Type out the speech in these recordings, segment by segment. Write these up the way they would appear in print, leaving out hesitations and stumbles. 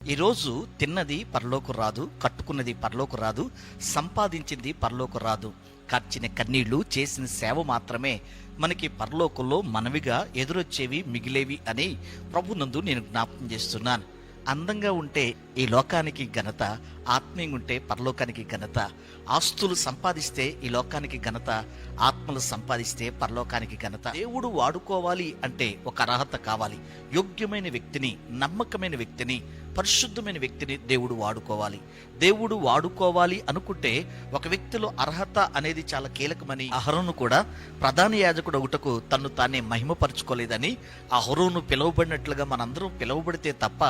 ఈరోజు తిన్నది పరలోకు రాదు, కట్టుకున్నది పరలోకు రాదు, సంపాదించింది పరలోకు రాదు. కార్చిన కన్నీళ్లు, చేసిన సేవ మాత్రమే మనకి పరలోకంలో మనవిగా ఎదురొచ్చేవి, మిగిలేవి అని ప్రభునందు నేను జ్ఞాపకం చేస్తున్నాను. అందంగా ఉంటే ఈ లోకానికి ఘనత, ఆత్మీయంగా ఉంటే పరలోకానికి ఘనత. ఆస్తులు సంపాదిస్తే ఈ లోకానికి ఘనత, ఆత్మలు సంపాదిస్తే పరలోకానికి ఘనత. దేవుడు వాడుకోవాలి అంటే ఒక అర్హత కావాలి. యోగ్యమైన వ్యక్తిని, నమ్మకమైన వ్యక్తిని, పరిశుద్ధమైన వ్యక్తిని దేవుడు వాడుకోవాలి. దేవుడు వాడుకోవాలి అనుకుంటే ఒక వ్యక్తిలో అర్హత అనేది చాలా కీలకమని అహరోను కూడా ప్రధాన యాజకుడు ఒకటకు తన్ను తానే మహిమపరచుకోలేదని, అహరోను పిలువబడినట్లుగా మనందరం పిలువబడితే తప్ప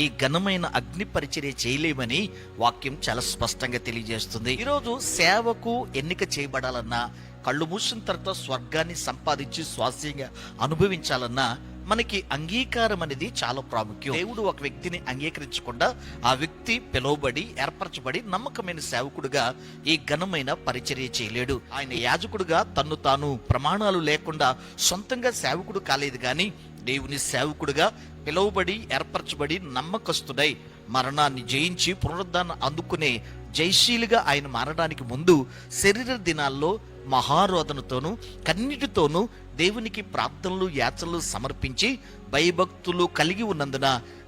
ఈ ఘనమైన అగ్ని పరిచర్య చేయలేమని వాక్యం చాలా స్పష్టంగా తెలియజేస్తుంది. ఈరోజు సేవకు ఎన్నిక చేయబడాలన్నా, కళ్ళు మూసిన తర్వాత స్వర్గాన్ని సంపాదించి స్వాస్యంగా అనుభవించాలన్నా మనకి అంగీకారం అనేది చాలా ప్రాముఖ్యం. దేవుడు ఒక వ్యక్తిని అంగీకరించకుండా ఆ వ్యక్తి పిలువబడి, ఏర్పరచబడి నమ్మకమైన సేవకుడుగా ఈ ఘనమైన పరిచర్య చేయలేడు. ఆయన యాజకుడుగా తన్ను తాను ప్రమాణాలు లేకుండా సొంతంగా సేవకుడు కాలేదు, కానీ దేవుని సేవకుడుగా పిలువబడి, ఏర్పరచబడి నమ్మకస్తుడై మరణాన్ని జయించి పునరుద్ధానం అందుకునే జయశీలిగా ఆయన మారడానికి ముందు శరీర దినాల్లో మహారోదనతోనూ కన్నిటితోనూ దేవునికి ప్రార్థనలు, యాచనలు సమర్పించి భయభక్తులు కలిగి ఉన్నందున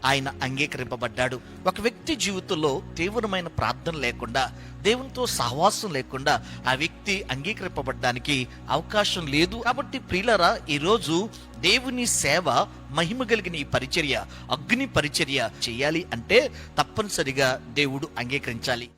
ఆయన అంగీకరింపబడ్డాడు. ఒక వ్యక్తి జీవితంలో తీవ్రమైన ప్రార్థన లేకుండా, దేవునితో సహవాసం లేకుండా ఆ వ్యక్తి అంగీకరింపబడ్డానికి అవకాశం లేదు. కాబట్టి ప్రియులారా, ఈరోజు దేవుని సేవ, మహిమ కలిగిన ఈ పరిచర్య, అగ్ని పరిచర్య చేయాలి అంటే తప్పనిసరిగా దేవుడు అంగీకరించాలి.